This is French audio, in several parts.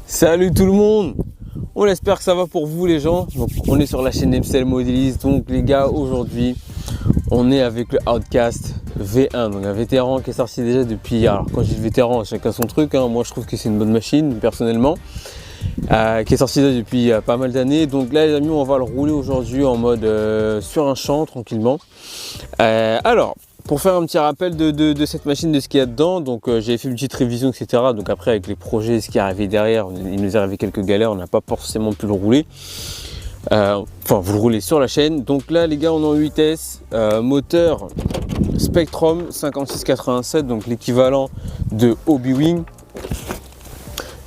Salut tout le monde, on espère que ça va pour vous les gens. Donc on est sur la chaîne MCL Modéliste. Donc les gars, aujourd'hui on est avec le Outcast V1, donc un vétéran qui est sorti déjà depuis, alors quand je dis vétéran, chacun son truc, hein. Moi je trouve que c'est une bonne machine personnellement, qui est sorti déjà depuis pas mal d'années. Donc là les amis, on va le rouler aujourd'hui en mode sur un champ tranquillement. Alors pour faire un petit rappel de cette machine, de ce qu'il y a dedans, donc j'avais fait une petite révision, etc. Donc après avec les projets, ce qui est arrivé derrière, il nous est arrivé quelques galères, on n'a pas forcément pu le rouler. Enfin vous le roulez sur la chaîne. Donc là les gars, on est en 8S, moteur Spektrum 5687, donc l'équivalent de Hobbywing.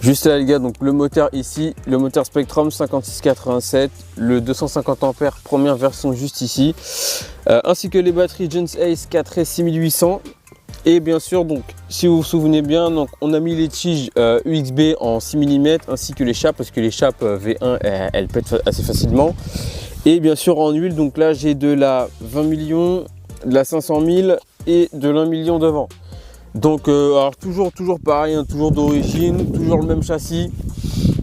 Juste là les gars, donc le moteur ici, le moteur Spektrum 5687, le 250 ampères première version juste ici, ainsi que les batteries Jones Ace 4S 6800. Et bien sûr, donc si vous vous souvenez bien, donc on a mis les tiges UXB en 6 mm ainsi que les chapes, parce que les chapes V1 elles pètent assez facilement. Et bien sûr en huile, donc là j'ai de la 20 millions, de la 500 000 et de l'1 million devant. Donc alors toujours pareil, hein, toujours d'origine, toujours le même châssis.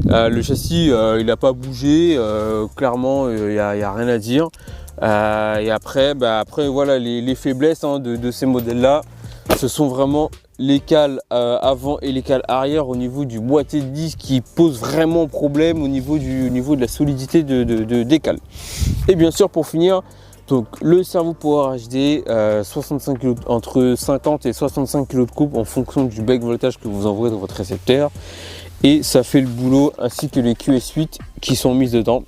Le châssis il n'a pas bougé, clairement il n'y a rien à dire. Et après voilà les faiblesses, hein, de ces modèles là, ce sont vraiment les cales avant et les cales arrière au niveau du boîtier de disque qui posent vraiment problème au niveau de la solidité des cales. Et bien sûr pour finir, donc le Servo Power HD, 65 kg, entre 50 et 65 kg de coupe en fonction du bec voltage que vous envoyez dans votre récepteur. Et ça fait le boulot, ainsi que les QS8 qui sont mises dedans.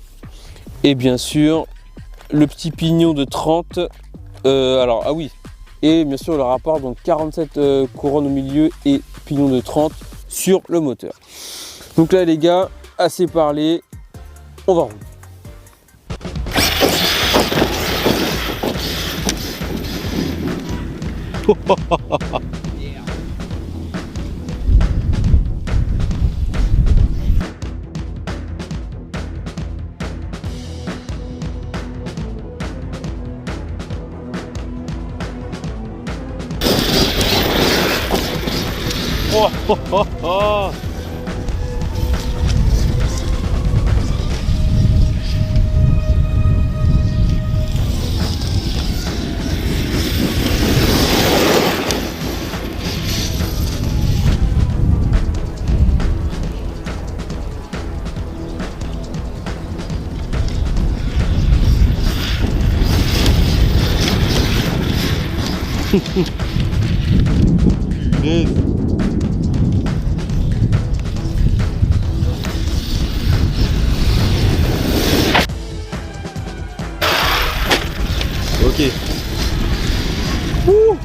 Et bien sûr, le petit pignon de 30. Alors, ah oui, et bien sûr le rapport, donc 47 couronnes au milieu et pignon de 30 sur le moteur. Donc là les gars, assez parlé, on va rouler. Punaise. Ok. Ouh.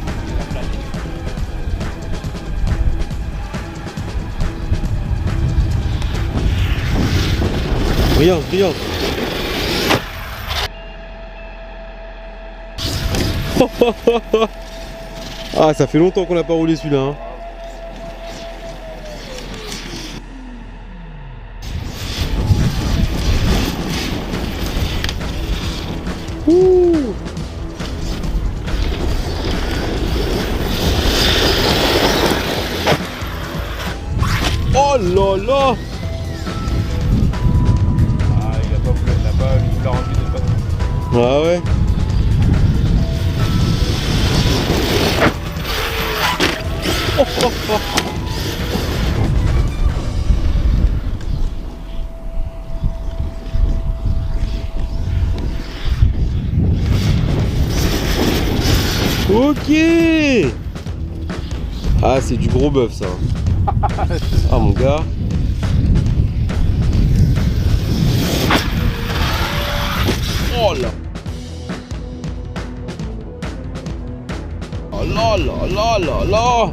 Brillance. Ah, ça fait longtemps qu'on n'a pas roulé celui-là, hein. Ouh. Oh là là. Ah, il a pas voulu, il l'a envie de pas. Ah ouais. Ok. Ah, c'est du gros bœuf ça. Ah mon gars. Oh là. Oh là là là là là.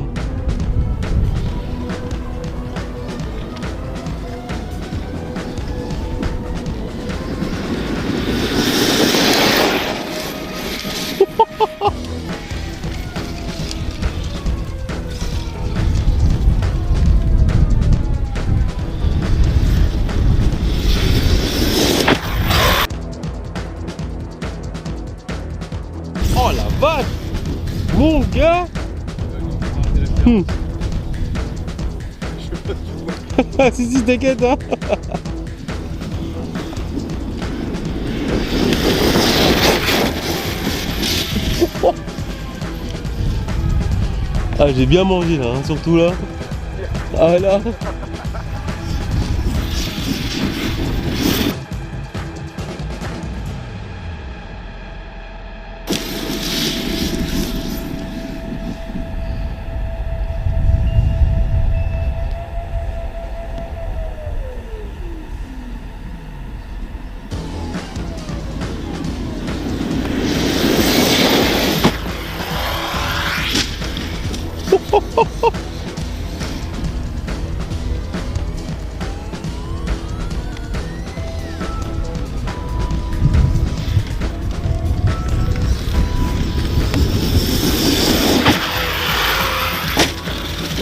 Oh la vache. Mon gars. Je sais pas si tu vois. Ah si, t'inquiète hein. Ah j'ai bien mangé là, hein, surtout là. Ah là.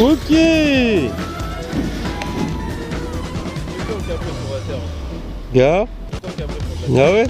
Ok. Gars. Ah ouais.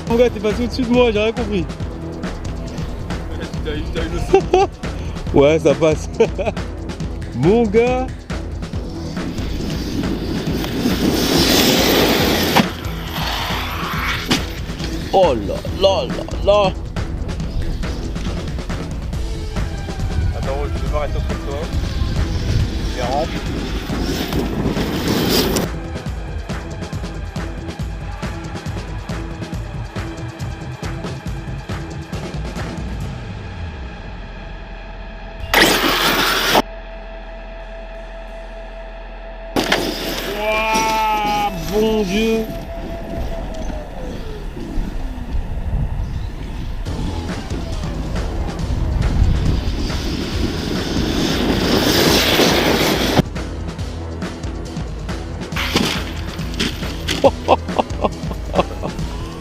Mon gars, t'es passé au-dessus de moi, j'ai rien compris. Ouais, ça passe. Mon gars. Oh là là là là. Attends, je vais voir être contre toi. Et rampe. Ouah, bon Dieu.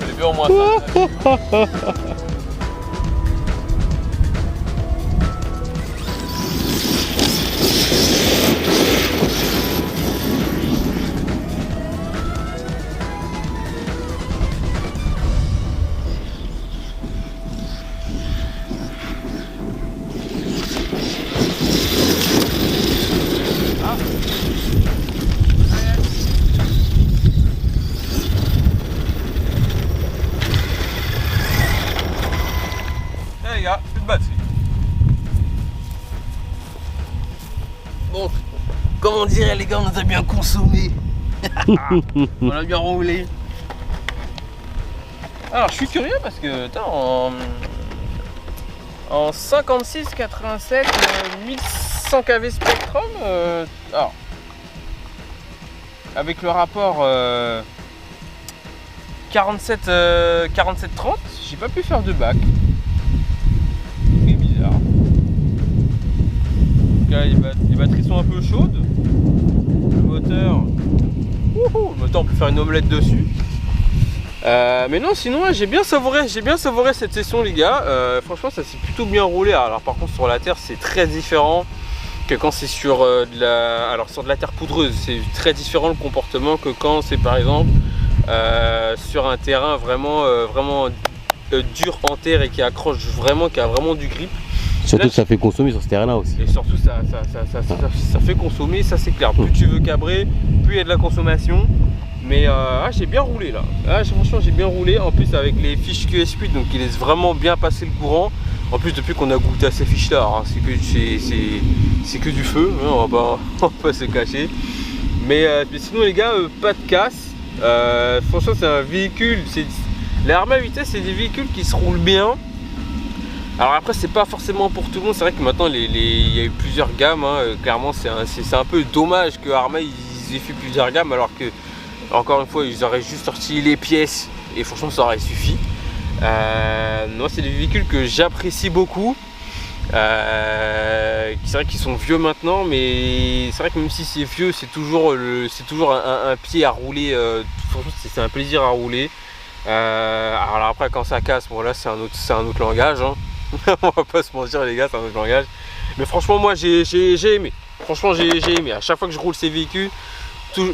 Elle est bien au moins ça. Les gars, plus de batterie. Bon, comme on dirait les gars, on a bien consommé. On a bien roulé. Alors je suis curieux parce que en 56, 87, 1100 kV Spectrum, alors, avec le rapport 47, 47-30, j'ai pas pu faire de bac. C'est bizarre. Donc là, les batteries sont un peu chaudes. Le moteur, on peut faire une omelette dessus. Mais non, sinon ouais, j'ai bien savouré cette session les gars. Franchement ça s'est plutôt bien roulé. Alors par contre sur la terre c'est très différent que quand c'est sur sur de la terre poudreuse. C'est très différent le comportement que quand c'est par exemple sur un terrain vraiment dur en terre et qui accroche vraiment, qui a vraiment du grip. Surtout là, que ça fait consommer sur ce terrain là aussi. Et surtout ça fait consommer, ça c'est clair. Plus tu veux cabrer, plus il y a de la consommation. Mais j'ai bien roulé là. Franchement j'ai bien roulé. En plus avec les fiches QS8, donc ils laissent vraiment bien passer le courant. En plus depuis qu'on a goûté à ces fiches là, hein, c'est que du feu, hein, on va pas se cacher. Mais sinon les gars, pas de casse. Franchement c'est un véhicule. Les Arma vitesse c'est des véhicules qui se roulent bien. Alors après c'est pas forcément pour tout le monde. C'est vrai que maintenant il y a eu plusieurs gammes. Hein. Clairement c'est un peu dommage que Arma ils aient fait plusieurs gammes alors que encore une fois, ils auraient juste sorti les pièces et franchement, ça aurait suffi. moi c'est des véhicules que j'apprécie beaucoup. C'est vrai qu'ils sont vieux maintenant, mais c'est vrai que même si c'est vieux, c'est toujours un pied à rouler. C'est un plaisir à rouler. Alors après quand ça casse, bon là c'est un autre langage, hein. On va pas se mentir les gars, c'est un autre langage. Mais franchement moi j'ai aimé. Franchement j'ai aimé. À chaque fois que je roule ces véhicules,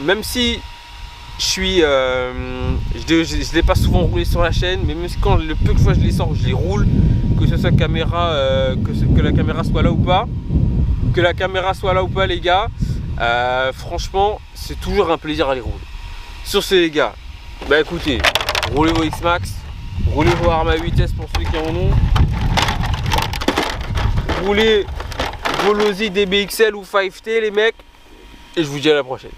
même si je l'ai pas souvent roulé sur la chaîne, mais même si quand le peu que fois je les sors, je les roule, que ce soit caméra, que la caméra soit là ou pas, les gars, franchement c'est toujours un plaisir à les rouler. Sur ce les gars, bah écoutez, roulez vos X-Max, roulez vos Arma 8S pour ceux qui en ont, roulez vos Losi DBXL ou 5T les mecs, et je vous dis à la prochaine.